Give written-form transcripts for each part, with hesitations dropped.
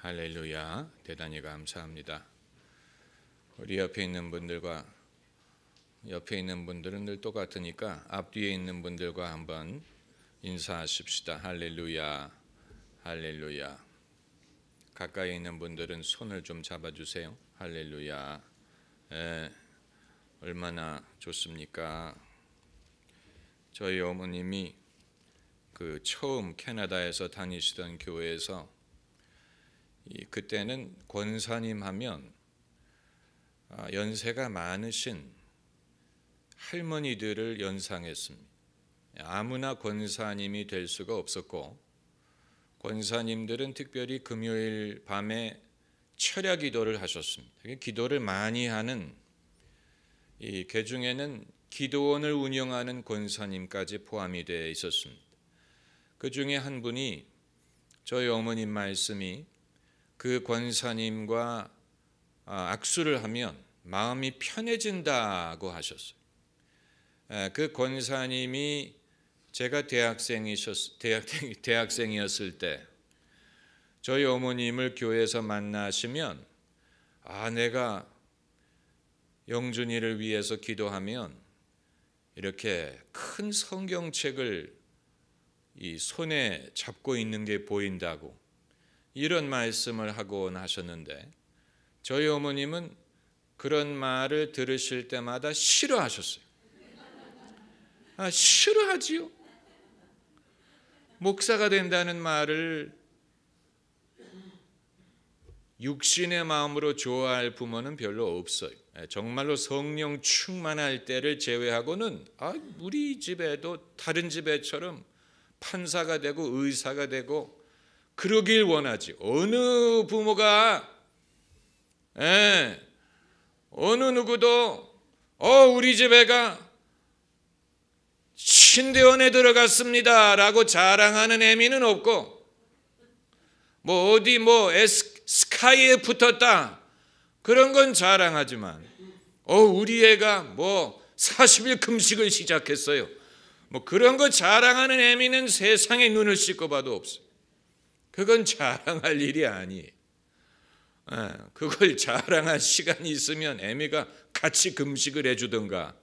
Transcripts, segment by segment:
할렐루야, 대단히 감사합니다. 우리 옆에 있는 분들과 옆에 있는 분들은 늘 똑같으니까 앞뒤에 있는 분들과 한번 인사하십시다. 할렐루야, 할렐루야. 가까이 있는 분들은 손을 좀 잡아주세요. 할렐루야. 얼마나 좋습니까? 저희 어머님이 처음 캐나다에서 다니시던 교회에서 그때는 권사님 하면 연세가 많으신 할머니들을 연상했습니다. 아무나 권사님이 될 수가 없었고, 권사님들은 특별히 금요일 밤에 철야 기도를 하셨습니다. 기도를 많이 하는 그 중에는 기도원을 운영하는 권사님까지 포함이 되어 있었습니다. 그 중에 한 분이 저희 어머님 말씀이 그 권사님과 악수를 하면 마음이 편해진다고 하셨어요. 그 권사님이 제가 대학생이었을 때 저희 어머님을 교회에서 만나시면 내가 영준이를 위해서 기도하면 이렇게 큰 성경책을 이 손에 잡고 있는 게 보인다고 이런 말씀을 하곤 하셨는데, 저희 어머님은 그런 말을 들으실 때마다 싫어하셨어요. 싫어하지요. 목사가 된다는 말을 육신의 마음으로 좋아할 부모는 별로 없어요. 정말로 성령 충만할 때를 제외하고는 우리 집에도 다른 집에처럼 판사가 되고 의사가 되고 그러길 원하지. 어느 부모가 어느 누구도 우리 집 애가 신대원에 들어갔습니다 라고 자랑하는 애미는 없고, 어디 스카이에 붙었다 그런 건 자랑하지만 우리 애가 40일 금식을 시작했어요 그런 거 자랑하는 애미는 세상에 눈을 씻고 봐도 없어요. 그건 자랑할 일이 아니에요. 그걸 자랑할 시간이 있으면 애미가 같이 금식을 해주든가,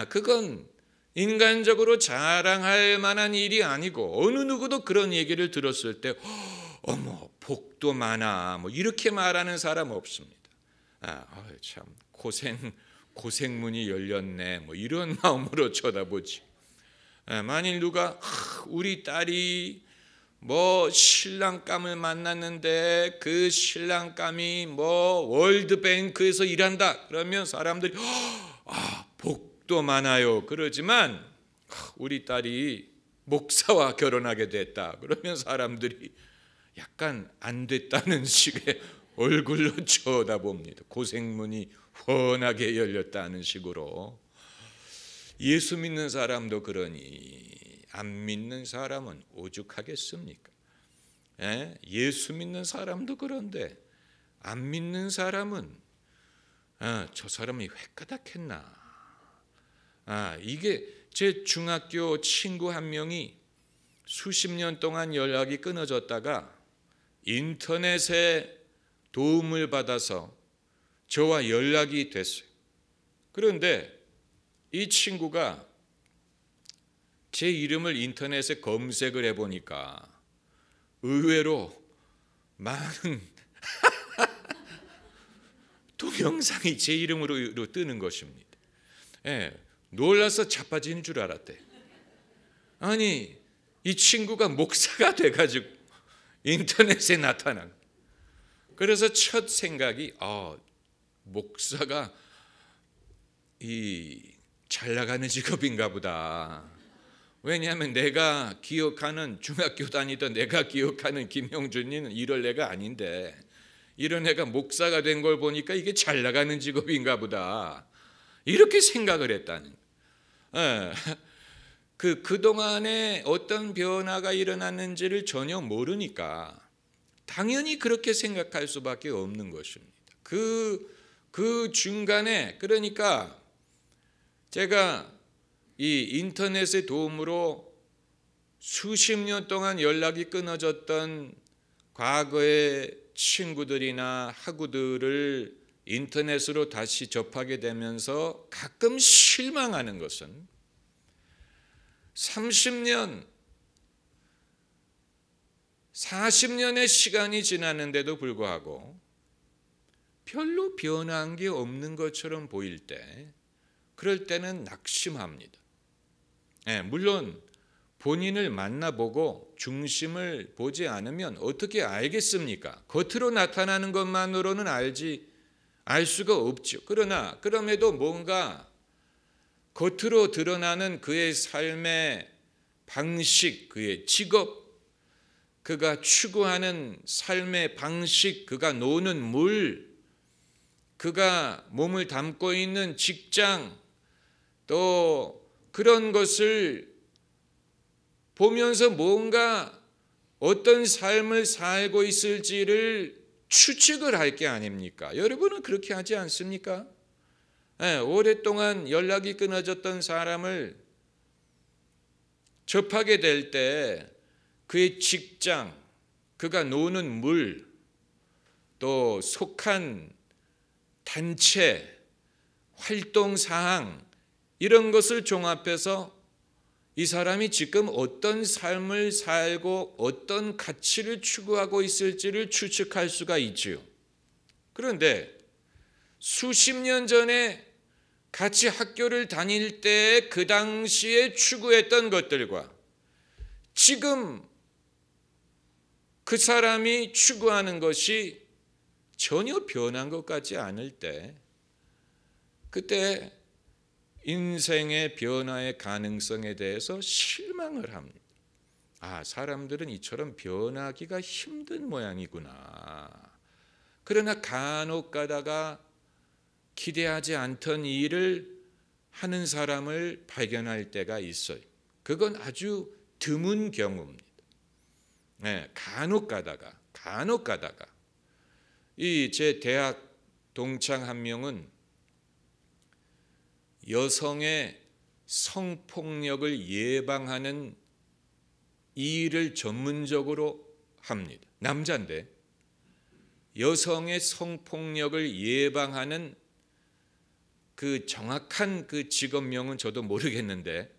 그건 인간적으로 자랑할 만한 일이 아니고, 어느 누구도 그런 얘기를 들었을 때 어머 복도 많아 이렇게 말하는 사람 없습니다. 참 고생문이 열렸네 이런 마음으로 쳐다보지. 만일 누가 우리 딸이 신랑감을 만났는데 그 신랑감이 월드뱅크에서 일한다 그러면 사람들이 복도 많아요 그러지만, 우리 딸이 목사와 결혼하게 됐다 그러면 사람들이 약간 안 됐다는 식의 얼굴로 쳐다봅니다. 고생문이 훤하게 열렸다는 식으로. 예수 믿는 사람도 그러니 안 믿는 사람은 오죽하겠습니까? 예수 믿는 사람도 그런데 안 믿는 사람은 저 사람이 획가닥했나. 이게 제 중학교 친구 한 명이 수십 년 동안 연락이 끊어졌다가 인터넷에 도움을 받아서 저와 연락이 됐어요. 그런데 이 친구가 제 이름을 인터넷에 검색을 해보니까 의외로 많은 동영상이 제 이름으로 뜨는 것입니다. 놀라서 자빠지는 줄 알았대. 아니 이 친구가 목사가 돼가지고 인터넷에 나타난. 그래서 첫 생각이 목사가 잘 나가는 직업인가 보다. 왜냐하면 내가 기억하는 중학교 다니던 내가 기억하는 김형준이는 이럴 애가 아닌데 이런 애가 목사가 된 걸 보니까 이게 잘 나가는 직업인가 보다 이렇게 생각을 했다는. 그동안에 어떤 변화가 일어났는지를 전혀 모르니까 당연히 그렇게 생각할 수밖에 없는 것입니다. 그 중간에 그러니까 제가 이 인터넷의 도움으로 수십 년 동안 연락이 끊어졌던 과거의 친구들이나 학우들을 인터넷으로 다시 접하게 되면서 가끔 실망하는 것은 30년, 40년의 시간이 지났는데도 불구하고 별로 변한 게 없는 것처럼 보일 때, 그럴 때는 낙심합니다. 물론 본인을 만나보고 중심을 보지 않으면 어떻게 알겠습니까? 겉으로 나타나는 것만으로는 알 수가 없죠. 그럼에도 뭔가 겉으로 드러나는 그의 삶의 방식, 그의 직업, 그가 추구하는 삶의 방식, 그가 노는 물, 그가 몸을 담고 있는 직장, 또 그런 것을 보면서 뭔가 어떤 삶을 살고 있을지를 추측을 할 게 아닙니까? 여러분은 그렇게 하지 않습니까? 오랫동안 연락이 끊어졌던 사람을 접하게 될 때 그의 직장, 그가 노는 물, 또 속한 단체, 활동사항, 이런 것을 종합해서 이 사람이 지금 어떤 삶을 살고 어떤 가치를 추구하고 있을지를 추측할 수가 있지요. 그런데 수십 년 전에 같이 학교를 다닐 때 그 당시에 추구했던 것들과 지금 그 사람이 추구하는 것이 전혀 변한 것 같지 않을 때, 그때 인생의 변화의 가능성에 대해서 실망을 합니다. 사람들은 이처럼 변하기가 힘든 모양이구나. 그러나 간혹 가다가 기대하지 않던 일을 하는 사람을 발견할 때가 있어요. 그건 아주 드문 경우입니다. 간혹 가다가 이 제 대학 동창 한 명은 여성의 성폭력을 예방하는 일을 전문적으로 합니다. 남자인데 여성의 성폭력을 예방하는 그 정확한 그 직업명은 저도 모르겠는데,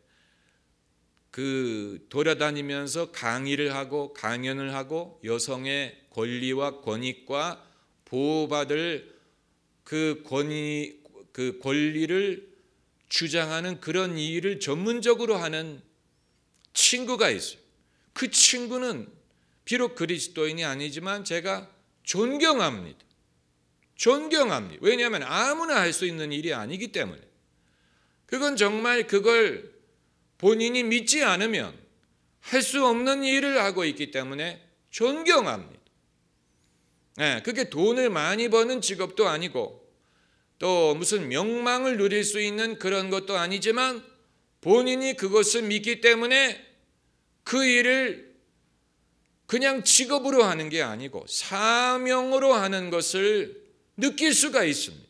그 돌아다니면서 강의를 하고 강연을 하고 여성의 권리와 권익과 보호받을 그 권리를 주장하는 그런 일을 전문적으로 하는 친구가 있어요. 그 친구는 비록 그리스도인이 아니지만 제가 존경합니다. 왜냐하면 아무나 할 수 있는 일이 아니기 때문에. 그건 정말 그걸 본인이 믿지 않으면 할 수 없는 일을 하고 있기 때문에 존경합니다. 그게 돈을 많이 버는 직업도 아니고 또 무슨 명망을 누릴 수 있는 그런 것도 아니지만 본인이 그것을 믿기 때문에 그 일을 그냥 직업으로 하는 게 아니고 사명으로 하는 것을 느낄 수가 있습니다.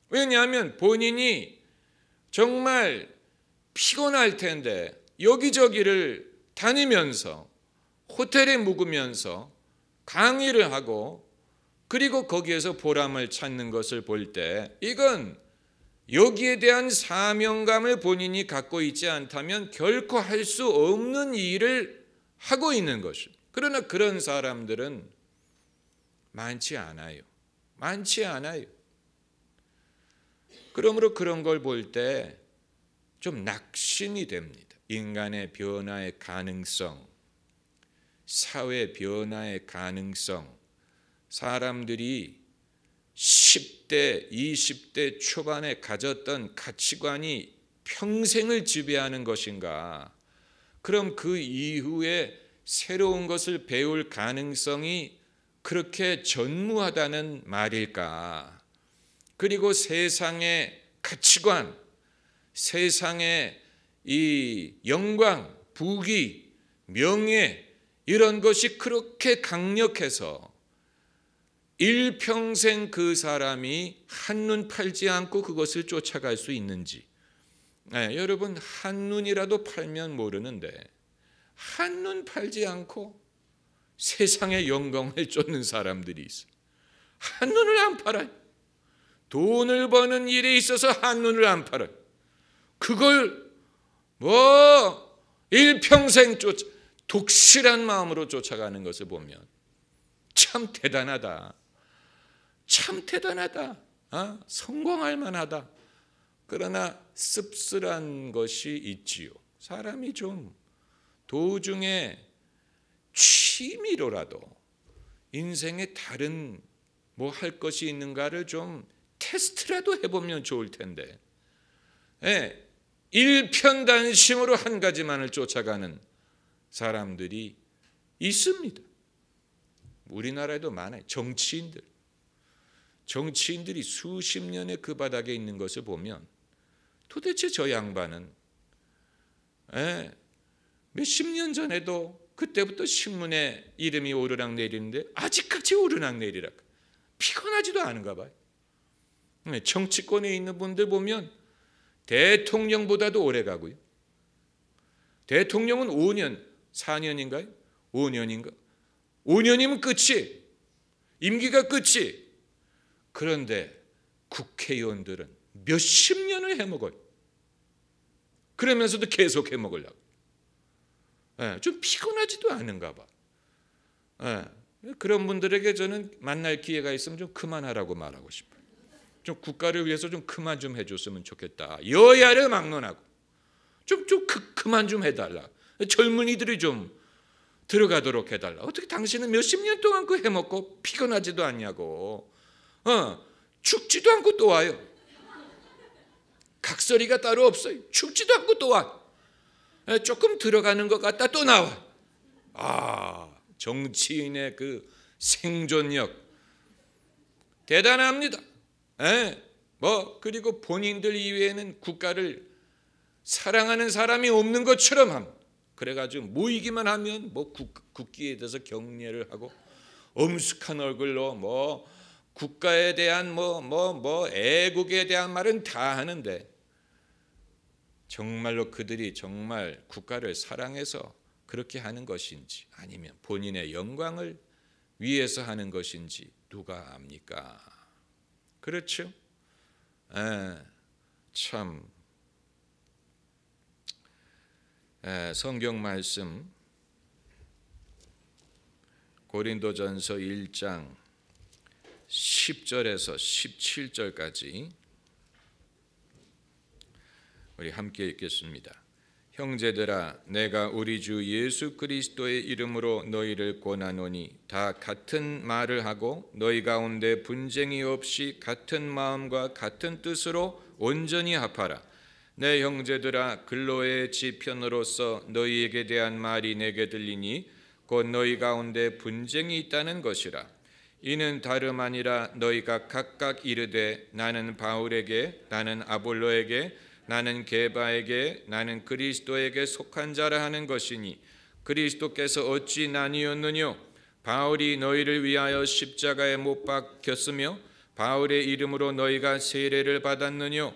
왜냐하면 본인이 정말 피곤할 텐데 여기저기를 다니면서 호텔에 묵으면서 강의를 하고 그리고 거기에서 보람을 찾는 것을 볼 때 이건 여기에 대한 사명감을 본인이 갖고 있지 않다면 결코 할 수 없는 일을 하고 있는 것입니다. 그러나 그런 사람들은 많지 않아요. 그러므로 그런 걸 볼 때 좀 낙심이 됩니다. 인간의 변화의 가능성, 사회 변화의 가능성, 사람들이 10대, 20대 초반에 가졌던 가치관이 평생을 지배하는 것인가? 그럼 그 이후에 새로운 것을 배울 가능성이 그렇게 전무하다는 말일까? 그리고 세상의 가치관, 세상의 이 영광, 부귀, 명예 이런 것이 그렇게 강력해서 일평생 그 사람이 한눈 팔지 않고 그것을 쫓아갈 수 있는지. 여러분 한눈이라도 팔면 모르는데 한눈 팔지 않고 세상의 영광을 쫓는 사람들이 있어요. 한눈을 안 팔아요. 돈을 버는 일에 있어서 한눈을 안 팔아요. 그걸 일평생 독실한 마음으로 쫓아가는 것을 보면 참 대단하다. 참 대단하다. 성공할 만하다. 그러나 씁쓸한 것이 있지요. 사람이 좀 도중에 취미로라도 인생에 다른 뭐 할 것이 있는가를 좀 테스트라도 해보면 좋을 텐데, 일편단심으로 한 가지만을 쫓아가는 사람들이 있습니다. 우리나라에도 많아요. 정치인들이 수십 년의 그 바닥에 있는 것을 보면 도대체 저 양반은 몇십 년 전에도 그때부터 신문에 이름이 오르락내리는데 아직까지 오르락내리락 피곤하지도 않은가 봐요. 정치권에 있는 분들 보면 대통령보다도 오래 가고요. 대통령은 5년, 4년인가요? 5년인가? 5년이면 끝이, 임기가 끝이. 그런데 국회의원들은 몇십 년을 해먹어요. 그러면서도 계속 해먹으려고. 좀 피곤하지도 않은가 봐. 그런 분들에게 저는 만날 기회가 있으면 좀 그만하라고 말하고 싶어요. 좀 국가를 위해서 좀 그만 좀 해줬으면 좋겠다. 여야를 막론하고 좀 그만 좀 해달라. 젊은이들이 좀 들어가도록 해달라. 어떻게 당신은 몇십 년 동안 그 해먹고 피곤하지도 않냐고. 죽지도 않고 또 와요. 각설이가 따로 없어요. 죽지도 않고 또 와. 조금 들어가는 것 같다 또 나와. 정치인의 그 생존력 대단합니다. 그리고 본인들 이외에는 국가를 사랑하는 사람이 없는 것처럼 합니다. 그래가지고 모이기만 하면 국기에 대해서 경례를 하고 엄숙한 얼굴로 국가에 대한 애국에 대한 말은 다 하는데 정말로 그들이 정말 국가를 사랑해서 그렇게 하는 것인지 아니면 본인의 영광을 위해서 하는 것인지 누가 압니까? 그렇죠? 참 성경 말씀 고린도전서 1장 10절에서 17절까지 우리 함께 읽겠습니다. 형제들아, 내가 우리 주 예수 그리스도의 이름으로 너희를 권하노니 다 같은 말을 하고 너희 가운데 분쟁이 없이 같은 마음과 같은 뜻으로 온전히 합하라. 내 형제들아, 근로의 지편으로서 너희에게 대한 말이 내게 들리니 곧 너희 가운데 분쟁이 있다는 것이라. 이는 다름 아니라 너희가 각각 이르되 나는 바울에게, 나는 아볼로에게, 나는 게바에게, 나는 그리스도에게 속한 자라 하는 것이니 그리스도께서 어찌 나뉘었느뇨? 바울이 너희를 위하여 십자가에 못 박혔으며 바울의 이름으로 너희가 세례를 받았느뇨?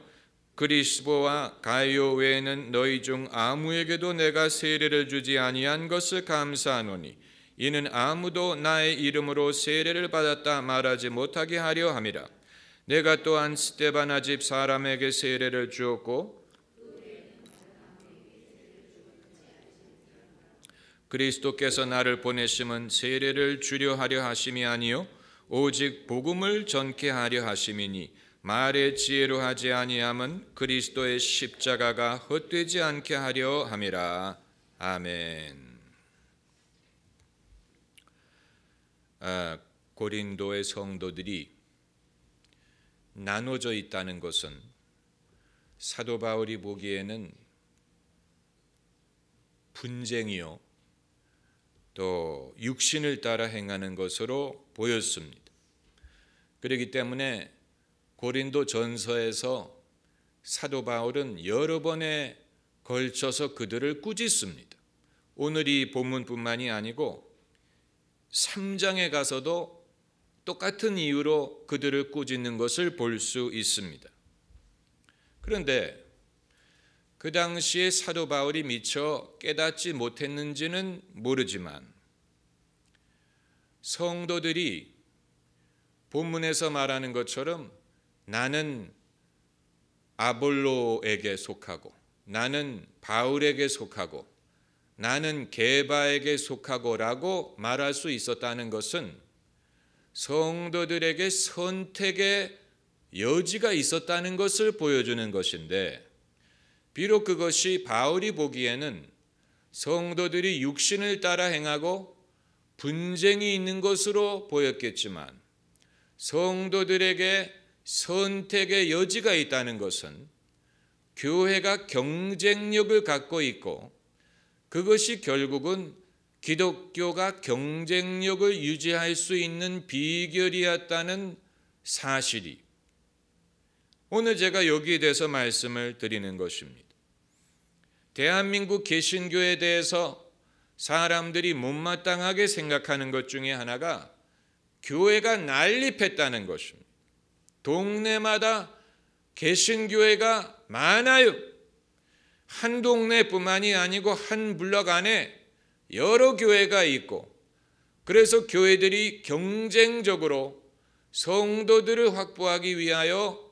그리스도와 가이오 외에는 너희 중 아무에게도 내가 세례를 주지 아니한 것을 감사하노니 이는 아무도 나의 이름으로 세례를 받았다 말하지 못하게 하려 함이라. 내가 또한 스데바나 집 사람에게 세례를 주었고 그리스도께서 나를 보내심은 세례를 주려 하려 하심이 아니요 오직 복음을 전케 하려 하심이니 말의 지혜로 하지 아니함은 그리스도의 십자가가 헛되지 않게 하려 함이라. 아멘. 고린도의 성도들이 나눠져 있다는 것은 사도 바울이 보기에는 분쟁이요 또 육신을 따라 행하는 것으로 보였습니다. 그렇기 때문에 고린도 전서에서 사도 바울은 여러 번에 걸쳐서 그들을 꾸짖습니다. 오늘 이 본문뿐만이 아니고 3장에 가서도 똑같은 이유로 그들을 꾸짖는 것을 볼 수 있습니다. 그런데 그 당시에 사도 바울이 미처 깨닫지 못했는지는 모르지만 성도들이 본문에서 말하는 것처럼 나는 아볼로에게 속하고 나는 바울에게 속하고 나는 게바에게 속하고라고 말할 수 있었다는 것은 성도들에게 선택의 여지가 있었다는 것을 보여주는 것인데, 비록 그것이 바울이 보기에는 성도들이 육신을 따라 행하고 분쟁이 있는 것으로 보였겠지만, 성도들에게 선택의 여지가 있다는 것은 교회가 경쟁력을 갖고 있고, 그것이 결국은 기독교가 경쟁력을 유지할 수 있는 비결이었다는 사실이, 오늘 제가 여기에 대해서 말씀을 드리는 것입니다. 대한민국 개신교에 대해서 사람들이 못마땅하게 생각하는 것 중에 하나가 교회가 난립했다는 것입니다. 동네마다 개신교회가 많아요. 한 동네뿐만이 아니고 한 블록 안에 여러 교회가 있고, 그래서 교회들이 경쟁적으로 성도들을 확보하기 위하여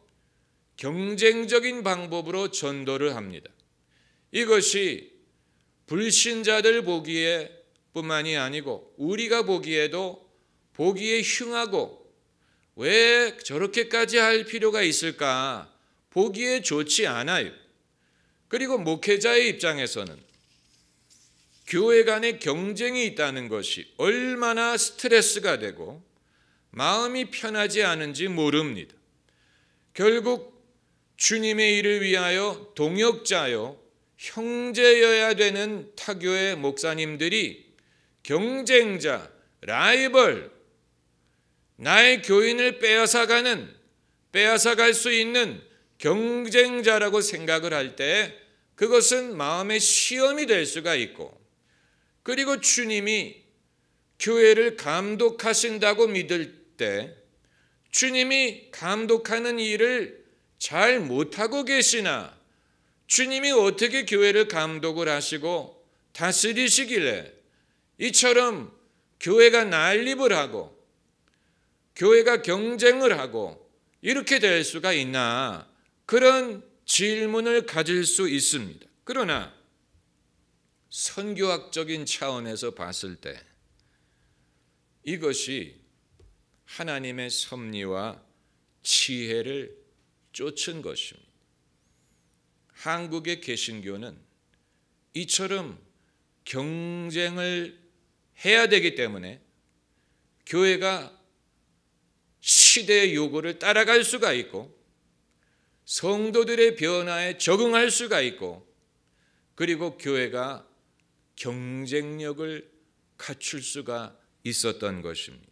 경쟁적인 방법으로 전도를 합니다. 이것이 불신자들 보기에 뿐만이 아니고 우리가 보기에도 보기에 흉하고, 왜 저렇게까지 할 필요가 있을까, 보기에 좋지 않아요. 그리고 목회자의 입장에서는 교회 간의 경쟁이 있다는 것이 얼마나 스트레스가 되고 마음이 편하지 않은지 모릅니다. 결국 주님의 일을 위하여 동역자요 형제여야 되는 타교의 목사님들이 경쟁자, 라이벌, 나의 교인을 빼앗아갈 수 있는 경쟁자라고 생각을 할 때 그것은 마음의 시험이 될 수가 있고, 그리고 주님이 교회를 감독하신다고 믿을 때 주님이 감독하는 일을 잘 못하고 계시나, 주님이 어떻게 교회를 감독을 하시고 다스리시길래 이처럼 교회가 난립을 하고 교회가 경쟁을 하고 이렇게 될 수가 있나, 그런 질문을 가질 수 있습니다. 그러나 선교학적인 차원에서 봤을 때 이것이 하나님의 섭리와 지혜를 쫓은 것입니다. 한국의 개신교는 이처럼 경쟁을 해야 되기 때문에 교회가 시대의 요구를 따라갈 수가 있고 성도들의 변화에 적응할 수가 있고, 그리고 교회가 경쟁력을 갖출 수가 있었던 것입니다.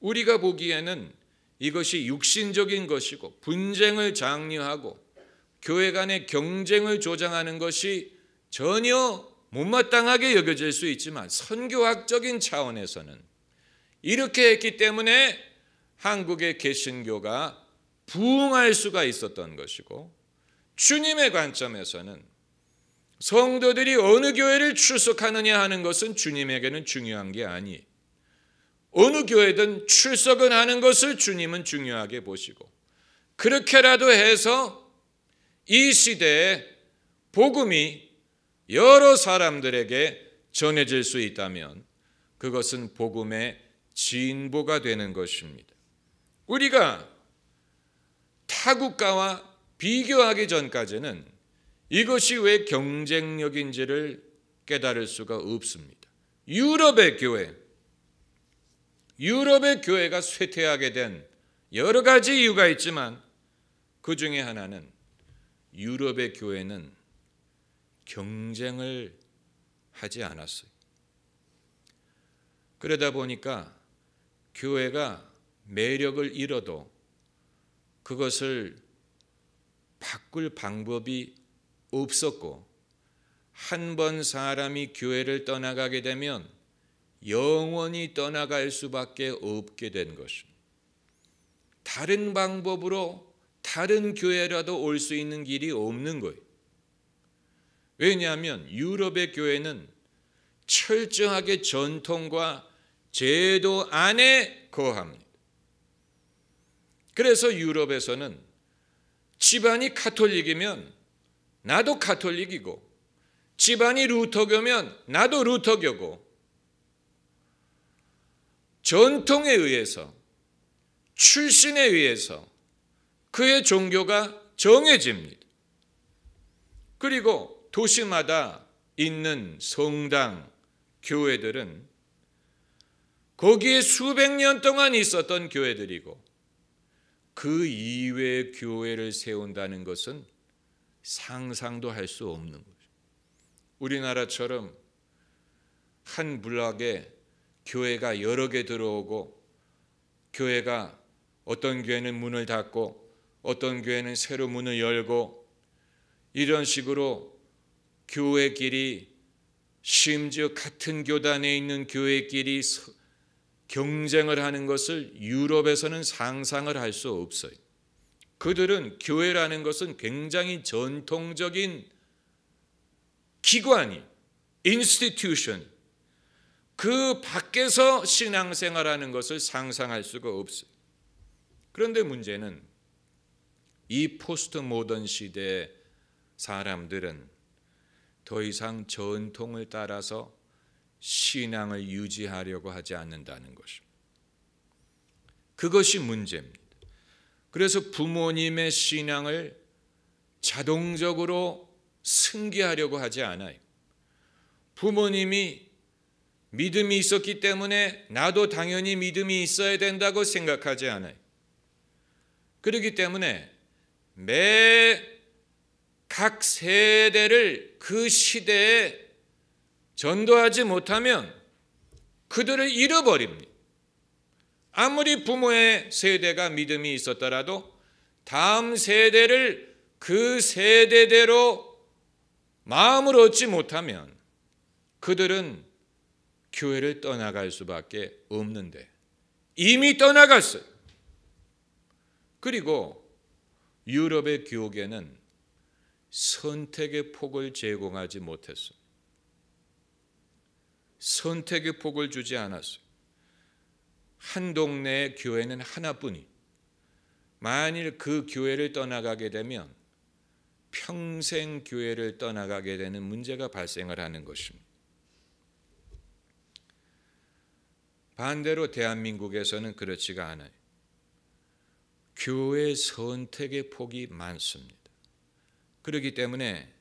우리가 보기에는 이것이 육신적인 것이고 분쟁을 장려하고 교회 간의 경쟁을 조장하는 것이 전혀 못마땅하게 여겨질 수 있지만, 선교학적인 차원에서는 이렇게 했기 때문에 한국의 개신교가 부흥할 수가 있었던 것이고, 주님의 관점에서는 성도들이 어느 교회를 출석하느냐 하는 것은 주님에게는 중요한 게 아니에요. 어느 교회든 출석은 하는 것을 주님은 중요하게 보시고, 그렇게라도 해서 이 시대에 복음이 여러 사람들에게 전해질 수 있다면 그것은 복음의 진보가 되는 것입니다. 우리가 타국가와 비교하기 전까지는 이것이 왜 경쟁력인지를 깨달을 수가 없습니다. 유럽의 교회가 쇠퇴하게 된 여러 가지 이유가 있지만 그 중에 하나는 유럽의 교회는 경쟁을 하지 않았어요. 그러다 보니까 교회가 매력을 잃어도 그것을 바꿀 방법이 없었고, 한 번 사람이 교회를 떠나가게 되면 영원히 떠나갈 수밖에 없게 된 것입니다. 다른 방법으로 다른 교회라도 올 수 있는 길이 없는 거예요. 왜냐하면 유럽의 교회는 철저하게 전통과 제도 안에 거합니다. 그래서 유럽에서는 집안이 가톨릭이면 나도 가톨릭이고, 집안이 루터교면 나도 루터교고, 전통에 의해서, 출신에 의해서 그의 종교가 정해집니다. 그리고 도시마다 있는 성당, 교회들은 거기에 수백 년 동안 있었던 교회들이고, 그 이외의 교회를 세운다는 것은 상상도 할 수 없는 거죠. 우리나라처럼 한 블록에 교회가 여러 개 들어오고, 교회가 어떤 교회는 문을 닫고 어떤 교회는 새로 문을 열고, 이런 식으로 교회끼리, 심지어 같은 교단에 있는 교회끼리 경쟁을 하는 것을 유럽에서는 상상을 할 수 없어요. 그들은 교회라는 것은 굉장히 전통적인 기관이, 인스티튜션, 그 밖에서 신앙생활하는 것을 상상할 수가 없어요. 그런데 문제는 이 포스트 모던 시대의 사람들은 더 이상 전통을 따라서 신앙을 유지하려고 하지 않는다는 것입니다. 그것이 문제입니다. 그래서 부모님의 신앙을 자동적으로 승계하려고 하지 않아요. 부모님이 믿음이 있었기 때문에 나도 당연히 믿음이 있어야 된다고 생각하지 않아요. 그렇기 때문에 매 각 세대를 그 시대에 전도하지 못하면 그들을 잃어버립니다. 아무리 부모의 세대가 믿음이 있었더라도 다음 세대를 그 세대대로 마음을 얻지 못하면 그들은 교회를 떠나갈 수밖에 없는데 이미 떠나갔어요. 그리고 유럽의 교계는 선택의 폭을 제공하지 못했어요. 선택의 폭을 주지 않았어요. 한 동네의 교회는 하나뿐이, 만일 그 교회를 떠나가게 되면 평생 교회를 떠나가게 되는 문제가 발생을 하는 것입니다. 반대로 대한민국에서는 그렇지가 않아요. 교회 선택의 폭이 많습니다. 그렇기 때문에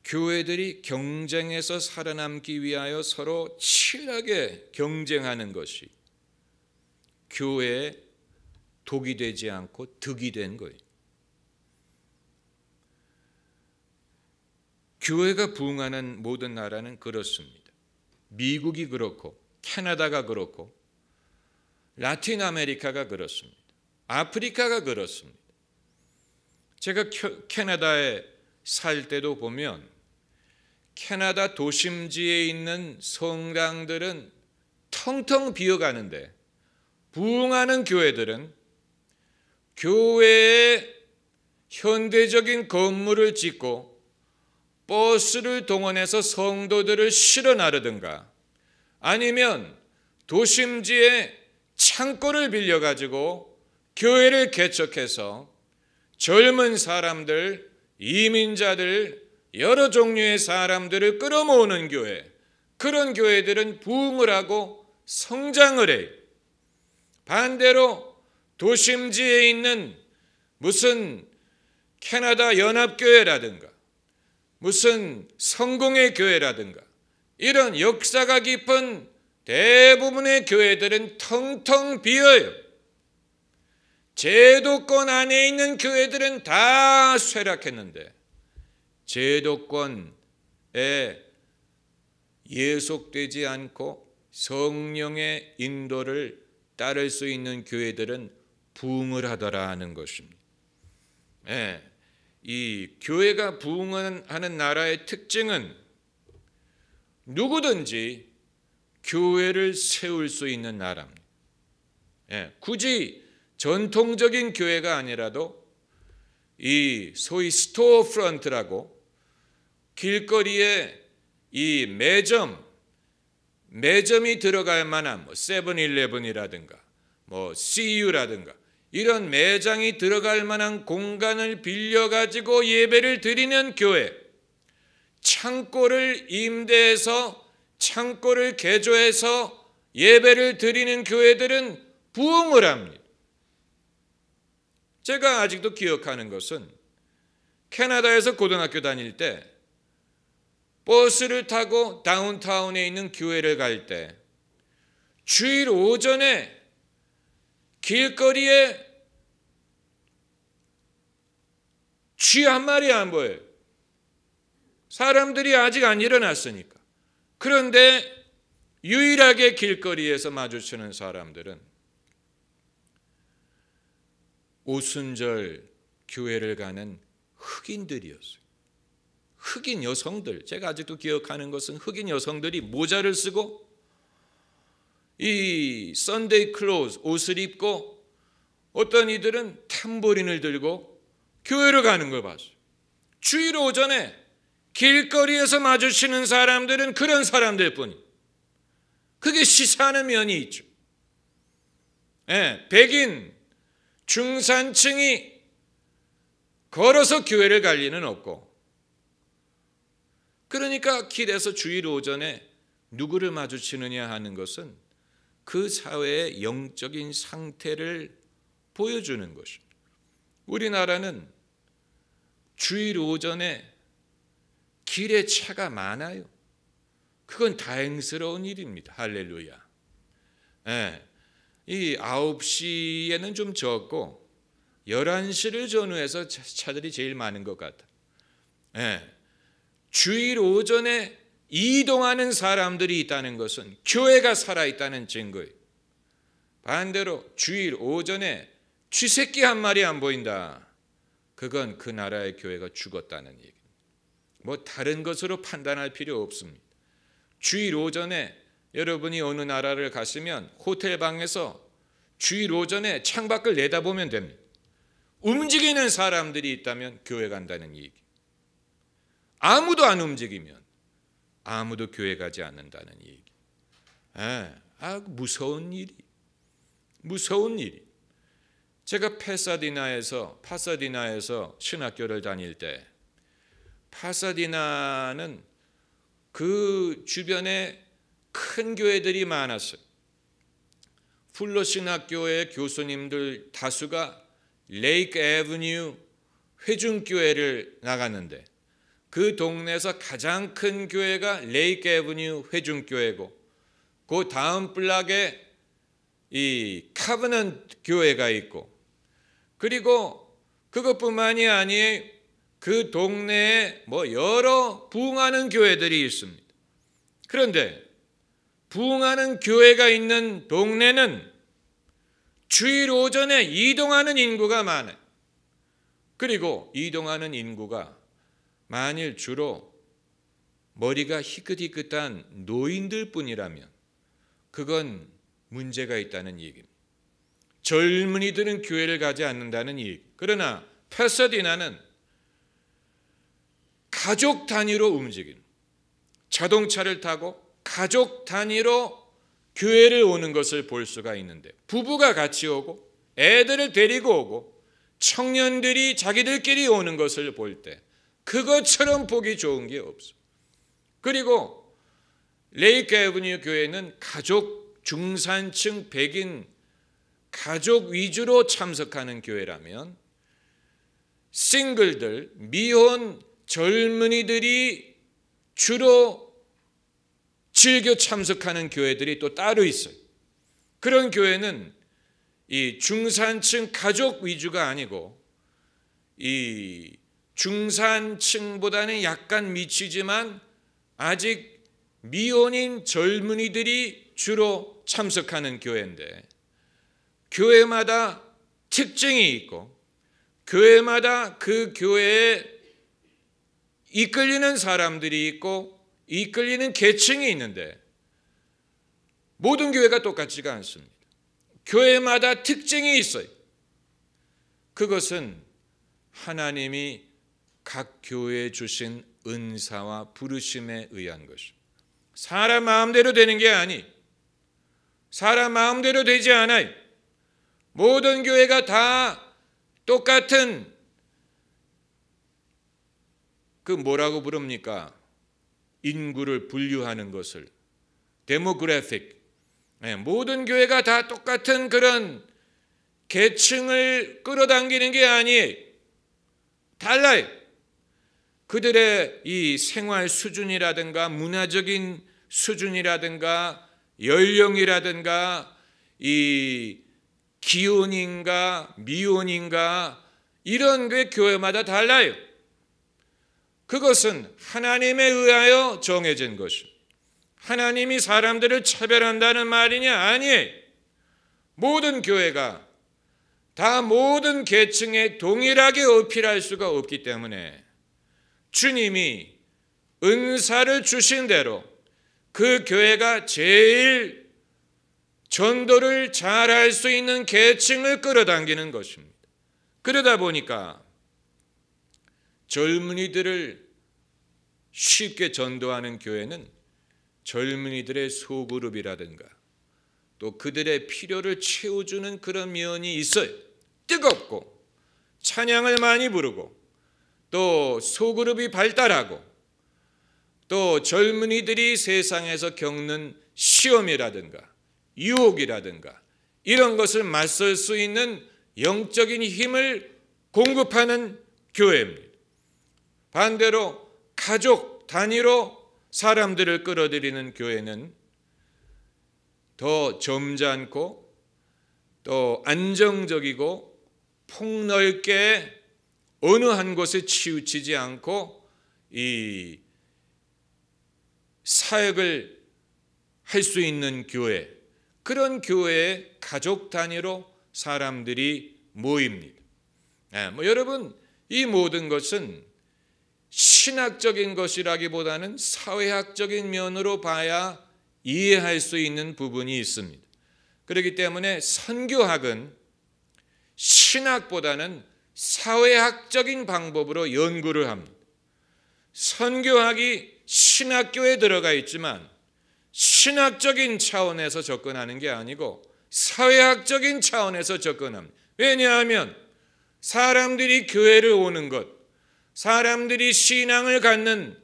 교회들이 경쟁에서 살아남기 위하여 서로 치열하게 경쟁하는 것이 교회에 독이 되지 않고 득이 된 거예요. 교회가 부흥하는 모든 나라는 그렇습니다. 미국이 그렇고, 캐나다가 그렇고, 라틴 아메리카가 그렇습니다. 아프리카가 그렇습니다. 제가 캐나다에 살 때도 보면 캐나다 도심지에 있는 성당들은 텅텅 비어가는데, 부흥하는 교회들은 교회에 현대적인 건물을 짓고 버스를 동원해서 성도들을 실어 나르든가, 아니면 도심지에 창고를 빌려가지고 교회를 개척해서 젊은 사람들, 이민자들, 여러 종류의 사람들을 끌어모으는 교회, 그런 교회들은 부흥을 하고 성장을 해요. 반대로 도심지에 있는 무슨 캐나다 연합교회라든가 무슨 성공의 교회라든가 이런 역사가 깊은 대부분의 교회들은 텅텅 비어요. 제도권 안에 있는 교회들은 다 쇠락했는데, 제도권에 예속되지 않고 성령의 인도를 따를 수 있는 교회들은 부흥을 하더라 하는 것입니다. 이 교회가 부흥하는 나라의 특징은 누구든지 교회를 세울 수 있는 나라입니다. 굳이 전통적인 교회가 아니라도 이 소위 스토어 프런트라고 길거리에 이 매점, 매점이 들어갈 만한 뭐 세븐일레븐이라든가 뭐 CU라든가 이런 매장이 들어갈 만한 공간을 빌려 가지고 예배를 드리는 교회, 창고를 임대해서 창고를 개조해서 예배를 드리는 교회들은 부흥을 합니다. 제가 아직도 기억하는 것은 캐나다에서 고등학교 다닐 때 버스를 타고 다운타운에 있는 교회를 갈 때 주일 오전에 길거리에 쥐 한 마리 안 보여요. 사람들이 아직 안 일어났으니까. 그런데 유일하게 길거리에서 마주치는 사람들은 오순절 교회를 가는 흑인들이었어요. 흑인 여성들, 제가 아직도 기억하는 것은 흑인 여성들이 모자를 쓰고 이 선데이 클로즈 옷을 입고 어떤 이들은 탬보린을 들고 교회를 가는 걸 봤어요. 주일 오전에 길거리에서 마주치는 사람들은 그런 사람들 뿐이. 그게 시사하는 면이 있죠. 백인 중산층이 걸어서 교회를 갈 리는 없고, 그러니까 길에서 주일 오전에 누구를 마주치느냐 하는 것은 그 사회의 영적인 상태를 보여주는 것입니다. 우리나라는 주일 오전에 길에 차가 많아요. 그건 다행스러운 일입니다. 할렐루야. 이 9시에는 좀 적고 11시를 전후해서 차들이 제일 많은 것 같아. 주일 오전에 이동하는 사람들이 있다는 것은 교회가 살아있다는 증거예요. 반대로 주일 오전에 쥐새끼 한 마리 안 보인다. 그건 그 나라의 교회가 죽었다는 얘기입니다. 뭐 다른 것으로 판단할 필요 없습니다. 주일 오전에 여러분이 어느 나라를 가시면 호텔 방에서 주일 오전에 창밖을 내다보면 됩니다. 움직이는 사람들이 있다면 교회 간다는 얘기. 아무도 안 움직이면 아무도 교회 가지 않는다는 얘기. 무서운 일이. 무서운 일이. 제가 파사디나에서 신학교를 다닐 때, 파사디나는 그 주변에 큰 교회들이 많았어요. 풀러 신학교의 교수님들 다수가 레이크 애버뉴 회중교회를 나갔는데, 그 동네에서 가장 큰 교회가 레이크 애버뉴 회중교회고, 그 다음 블락에 이 카버넌트 교회가 있고, 그리고 그것뿐만이 아니에요. 그 동네에 뭐 여러 부흥하는 교회들이 있습니다. 그런데 부흥하는 교회가 있는 동네는 주일 오전에 이동하는 인구가 많아요. 그리고 이동하는 인구가 만일 주로 머리가 희끗희끗한 노인들 뿐이라면 그건 문제가 있다는 얘기입니다. 젊은이들은 교회를 가지 않는다는 얘기. 그러나 파사디나는 가족 단위로 움직이는, 자동차를 타고 가족 단위로 교회를 오는 것을 볼 수가 있는데, 부부가 같이 오고 애들을 데리고 오고 청년들이 자기들끼리 오는 것을 볼 때 그것처럼 보기 좋은 게 없어. 그리고 레이크 애버뉴 교회는 가족, 중산층, 백인 가족 위주로 참석하는 교회라면, 싱글들, 미혼 젊은이들이 주로 즐겨 참석하는 교회들이 또 따로 있어요. 그런 교회는 이 중산층 가족 위주가 아니고 이 중산층보다는 약간 미치지만 아직 미혼인 젊은이들이 주로 참석하는 교회인데, 교회마다 특징이 있고 교회마다 그 교회에 이끌리는 사람들이 있고 이끌리는 계층이 있는데, 모든 교회가 똑같지가 않습니다. 교회마다 특징이 있어요. 그것은 하나님이 각 교회에 주신 은사와 부르심에 의한 것입니다. 사람 마음대로 되는 게 아니, 사람 마음대로 되지 않아요. 모든 교회가 다 똑같은 그 뭐라고 부릅니까? 인구를 분류하는 것을 데모그래픽. 모든 교회가 다 똑같은 그런 계층을 끌어당기는 게 아니에요. 달라요. 그들의 이 생활 수준이라든가 문화적인 수준이라든가 연령이라든가 이 기혼인가 미혼인가 이런 게 교회마다 달라요. 그것은 하나님에 의하여 정해진 것입니다. 하나님이 사람들을 차별한다는 말이냐? 아니에요. 모든 교회가 다 모든 계층에 동일하게 어필할 수가 없기 때문에 주님이 은사를 주신 대로 그 교회가 제일 전도를 잘할 수 있는 계층을 끌어당기는 것입니다. 그러다 보니까 젊은이들을 쉽게 전도하는 교회는 젊은이들의 소그룹이라든가 또 그들의 필요를 채워주는 그런 면이 있어요. 뜨겁고 찬양을 많이 부르고 또 소그룹이 발달하고 또 젊은이들이 세상에서 겪는 시험이라든가 유혹이라든가 이런 것을 맞설 수 있는 영적인 힘을 공급하는 교회입니다. 반대로 가족 단위로 사람들을 끌어들이는 교회는 더 점잖고 또 안정적이고 폭넓게 어느 한 곳에 치우치지 않고 이 사역을 할 수 있는 교회, 그런 교회에 가족 단위로 사람들이 모입니다. 여러분, 이 모든 것은 신학적인 것이라기보다는 사회학적인 면으로 봐야 이해할 수 있는 부분이 있습니다. 그렇기 때문에 선교학은 신학보다는 사회학적인 방법으로 연구를 합니다. 선교학이 신학교에 들어가 있지만 신학적인 차원에서 접근하는 게 아니고 사회학적인 차원에서 접근합니다. 왜냐하면 사람들이 교회를 오는 것, 사람들이 신앙을 갖는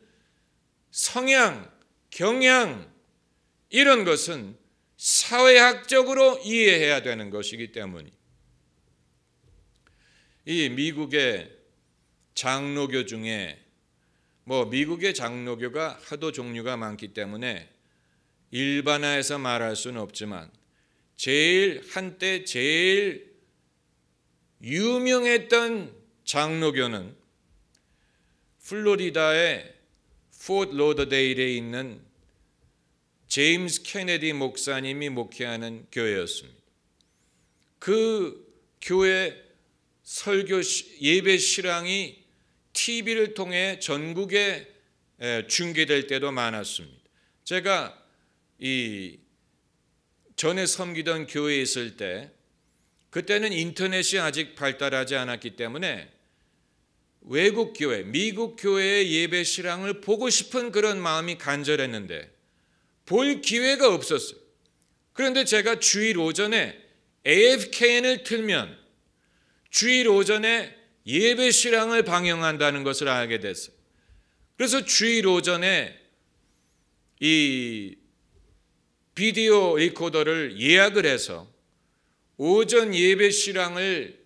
성향, 경향 이런 것은 사회학적으로 이해해야 되는 것이기 때문이에요. 이 미국의 장로교 중에 미국의 장로교가 하도 종류가 많기 때문에 일반화해서 말할 수는 없지만 한때 제일 유명했던 장로교는 플로리다의 포트 로더데일에 있는 제임스 케네디 목사님이 목회하는 교회였습니다. 그 교회 설교 예배 실황이 TV를 통해 전국에 중계될 때도 많았습니다. 제가 전에 섬기던 교회에 있을 때 그때는 인터넷이 아직 발달하지 않았기 때문에 외국 교회, 미국 교회의 예배 실황을 보고 싶은 그런 마음이 간절했는데 볼 기회가 없었어요. 그런데 제가 주일 오전에 AFKN을 틀면 주일 오전에 예배 실황을 방영한다는 것을 알게 됐어요. 그래서 주일 오전에 이 비디오 리코더를 예약을 해서 오전 예배 실황을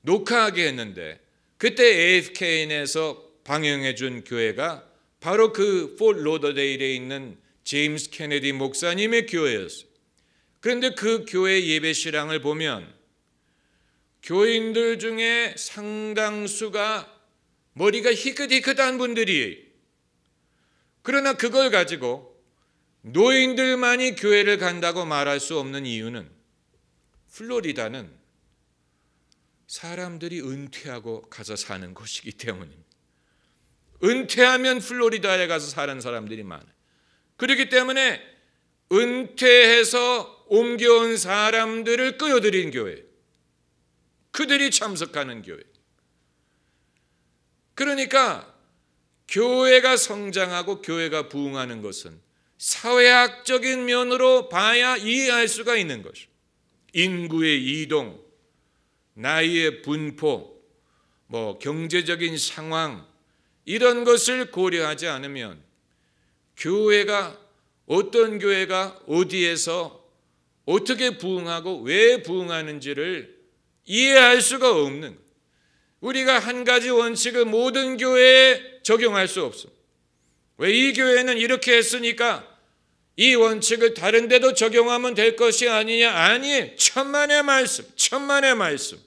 녹화하게 했는데 그때 AFKN에서 방영해 준 교회가 바로 그 포트 로더데일에 있는 제임스 케네디 목사님의 교회였어요. 그런데 그 교회 예배 실황을 보면 교인들 중에 상당수가 머리가 희끗희끗한 분들이에요. 그러나 그걸 가지고 노인들만이 교회를 간다고 말할 수 없는 이유는 플로리다는 사람들이 은퇴하고 가서 사는 곳이기 때문입니다. 은퇴하면 플로리다에 가서 사는 사람들이 많아요. 그렇기 때문에 은퇴해서 옮겨온 사람들을 끌어들인 교회, 그들이 참석하는 교회. 그러니까 교회가 성장하고 교회가 부흥하는 것은 사회학적인 면으로 봐야 이해할 수가 있는 것이죠. 인구의 이동, 나이의 분포, 경제적인 상황, 이런 것을 고려하지 않으면 어떤 교회가 어디에서 어떻게 부흥하고 왜 부흥하는지를 이해할 수가 없는 거예요. 우리가 한 가지 원칙을 모든 교회에 적용할 수 없습니다. 왜 이 교회는 이렇게 했으니까 이 원칙을 다른 데도 적용하면 될 것이 아니냐? 아니, 천만의 말씀.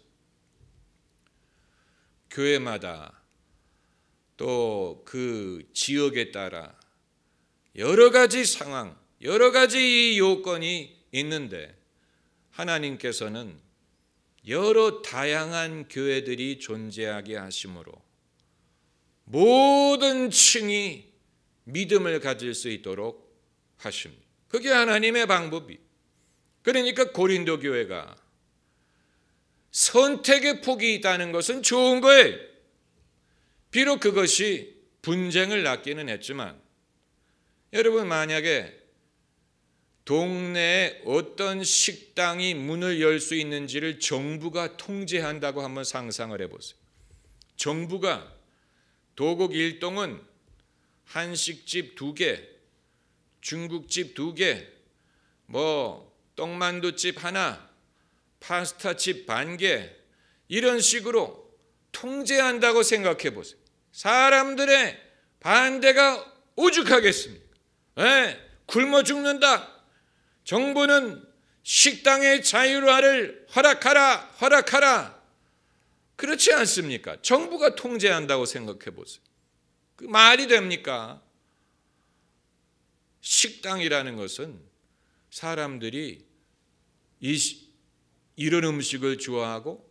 교회마다 또 그 지역에 따라 여러 가지 상황, 여러 가지 요건이 있는데 하나님께서는 여러 다양한 교회들이 존재하게 하심으로 모든 층이 믿음을 가질 수 있도록 하십니다. 그게 하나님의 방법이. 그러니까 고린도 교회가 선택의 폭이 있다는 것은 좋은 거예요. 비록 그것이 분쟁을 낳기는 했지만, 여러분 만약에 동네에 어떤 식당이 문을 열 수 있는지를 정부가 통제한다고 한번 상상을 해보세요. 정부가 도곡 일동은 한식집 2개, 중국집 2개, 떡만두집 하나, 파스타집 반 개, 이런 식으로 통제한다고 생각해 보세요. 사람들의 반대가 오죽하겠습니까? 굶어 죽는다. 정부는 식당의 자율화를 허락하라. 그렇지 않습니까? 정부가 통제한다고 생각해 보세요. 그 말이 됩니까? 식당이라는 것은 사람들이 이런 음식을 좋아하고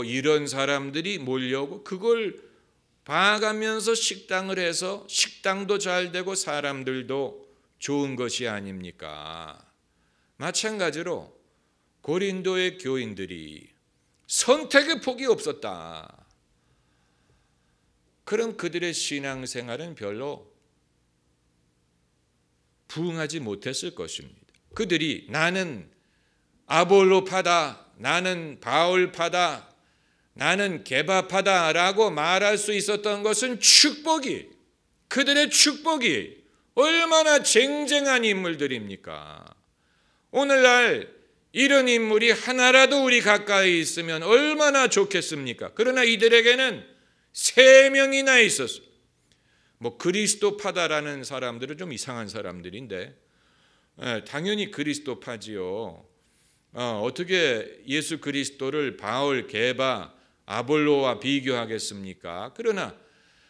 이런 사람들이 몰려오고 그걸 봐가면서 식당을 해서 식당도 잘 되고 사람들도 좋은 것이 아닙니까? 마찬가지로 고린도의 교인들이 선택의 폭이 없었다. 그럼 그들의 신앙생활은 별로 부흥하지 못했을 것입니다. 그들이 나는 아볼로파다, 나는 바울파다, 나는 게바파다라고 말할 수 있었던 것은 축복이, 그들의 축복이 얼마나 쟁쟁한 인물들입니까? 오늘날 이런 인물이 하나라도 우리 가까이 있으면 얼마나 좋겠습니까? 그러나 이들에게는 3명이나 있었어요. 그리스도파다라는 사람들은 좀 이상한 사람들인데, 당연히 그리스도파지요. 어떻게 예수 그리스도를 바울, 게바, 아볼로와 비교하겠습니까? 그러나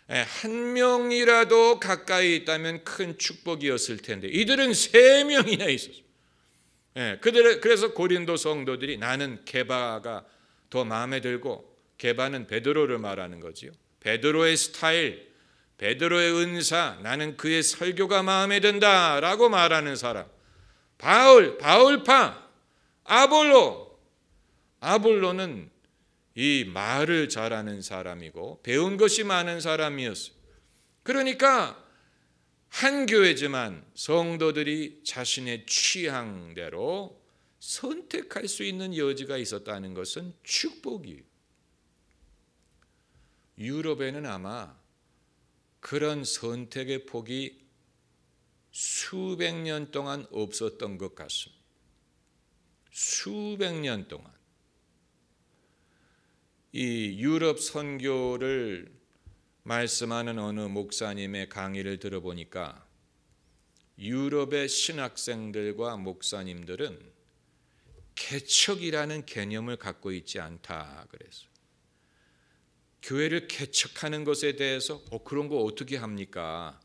한 명이라도 가까이 있다면 큰 축복이었을 텐데 이들은 3명이나 있었어요. 그래서 고린도 성도들이 나는 게바가 더 마음에 들고, 게바는 베드로를 말하는 거지요. 베드로의 스타일, 베드로의 은사, 나는 그의 설교가 마음에 든다라고 말하는 사람. 바울파, 아볼로는 이 말을 잘하는 사람이고 배운 것이 많은 사람이었어요. 그러니까 한 교회지만 성도들이 자신의 취향대로 선택할 수 있는 여지가 있었다는 것은 축복이에요. 유럽에는 아마 그런 선택의 폭이 수백 년 동안 없었던 것 같습니다. 수백 년 동안. 이 유럽 선교를 말씀하는 어느 목사님의 강의를 들어보니까 유럽의 신학생들과 목사님들은 개척이라는 개념을 갖고 있지 않다 그랬어요. 교회를 개척하는 것에 대해서 그런 거 어떻게 합니까?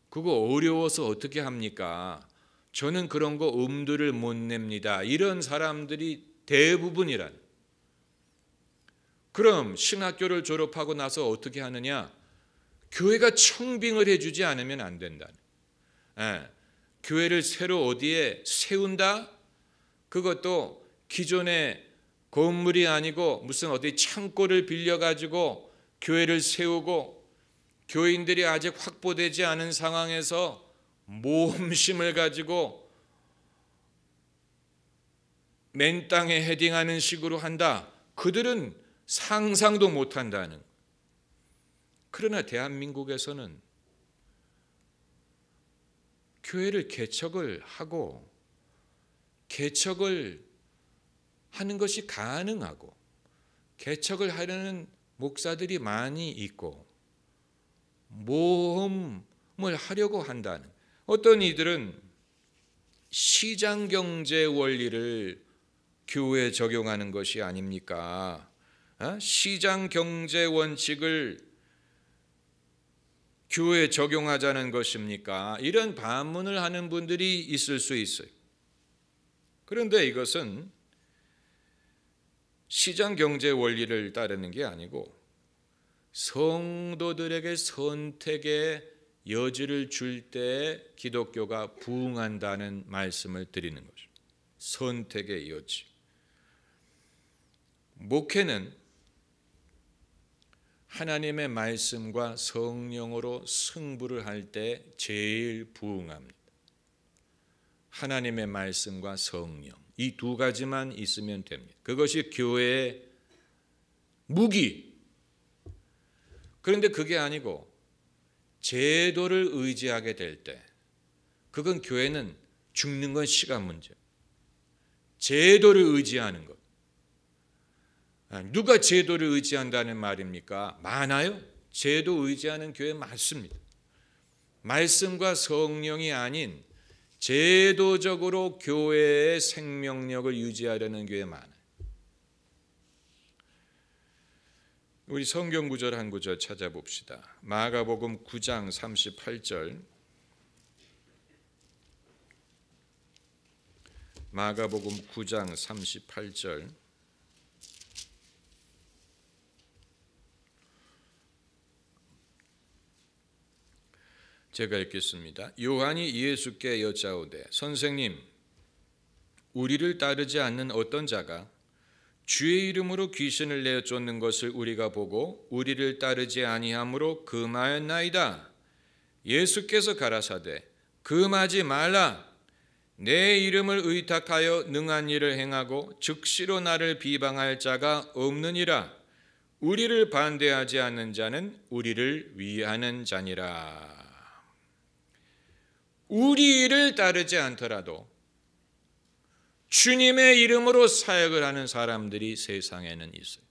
그거 어려워서 어떻게 합니까? 저는 그런 거 엄두를 못 냅니다. 이런 사람들이 대부분이란. 그럼 신학교를 졸업하고 나서 어떻게 하느냐? 교회가 청빙을 해주지 않으면 안 된다. 교회를 새로 어디에 세운다? 그것도 기존의 건물이 아니고 무슨 어디 창고를 빌려가지고 교회를 세우고 교인들이 아직 확보되지 않은 상황에서 모험심을 가지고 맨 땅에 헤딩하는 식으로 한다. 그들은 상상도 못한다는. 그러나 대한민국에서는 교회를 개척을 하고 개척을 하는 것이 가능하고 개척을 하려는 목사들이 많이 있고 모험을 하려고 한다는. 어떤 이들은 시장경제 원리를 교회에 적용하는 것이 아닙니까? 시장경제 원칙을 교회에 적용하자는 것입니까? 이런 반문을 하는 분들이 있을 수 있어요. 그런데 이것은 시장경제 원리를 따르는 게 아니고 성도들에게 선택의 여지를 줄 때 기독교가 부응한다는 말씀을 드리는 거죠. 선택의 여지. 목회는 하나님의 말씀과 성령으로 승부를 할 때 제일 부응합니다. 하나님의 말씀과 성령, 이 두 가지만 있으면 됩니다. 그것이 교회의 무기. 그런데 그게 아니고 제도를 의지하게 될 때 그건 교회는 죽는 건 시간 문제. 제도를 의지하는 것. 누가 제도를 의지한다는 말입니까? 많아요. 제도 의지하는 교회 많습니다. 말씀과 성령이 아닌 제도적으로 교회의 생명력을 유지하려는 교회 많아요. 우리 성경 구절 한 구절 찾아봅시다. 마가복음 9장 38절. 마가복음 9장 38절. 제가 읽겠습니다. 요한이 예수께 여짜오되 선생님, 우리를 따르지 않는 어떤 자가 주의 이름으로 귀신을 내어 쫓는 것을 우리가 보고 우리를 따르지 아니함으로 금하였나이다. 예수께서 가라사대 금하지 말라. 내 이름을 의탁하여 능한 일을 행하고 즉시로 나를 비방할 자가 없느니라. 우리를 반대하지 않는 자는 우리를 위하는 자니라. 우리를 따르지 않더라도 주님의 이름으로 사역을 하는 사람들이 세상에는 있어요.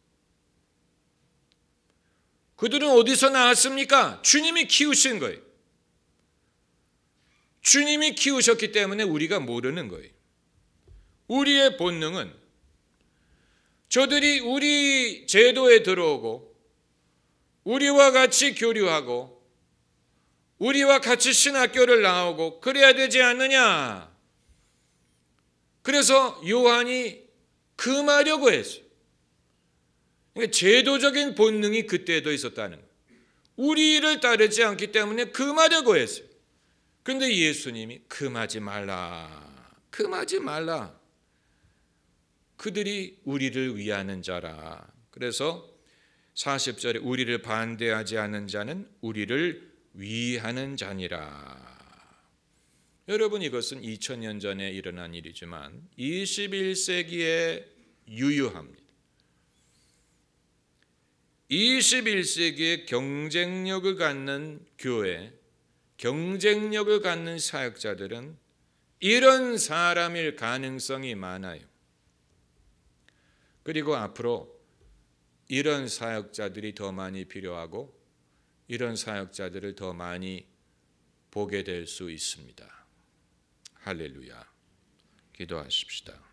그들은 어디서 나왔습니까? 주님이 키우신 거예요. 주님이 키우셨기 때문에 우리가 모르는 거예요. 우리의 본능은 저들이 우리 제도에 들어오고 우리와 같이 교류하고 우리와 같이 신학교를 나오고 그래야 되지 않느냐. 그래서 요한이 금하려고 했어요. 그러니까 제도적인 본능이 그때도 있었다는 거예요. 우리를 따르지 않기 때문에 금하려고 했어요. 그런데 예수님이 금하지 말라. 금하지 말라. 그들이 우리를 위하는 자라. 그래서 40절에 우리를 반대하지 않는 자는 우리를 위하는 자니라. 여러분, 이것은 2000년 전에 일어난 일이지만 21세기에 유효합니다. 21세기에 경쟁력을 갖는 교회, 경쟁력을 갖는 사역자들은 이런 사람일 가능성이 많아요. 그리고 앞으로 이런 사역자들이 더 많이 필요하고 이런 사역자들을 더 많이 보게 될 수 있습니다. 할렐루야. 기도하십시다.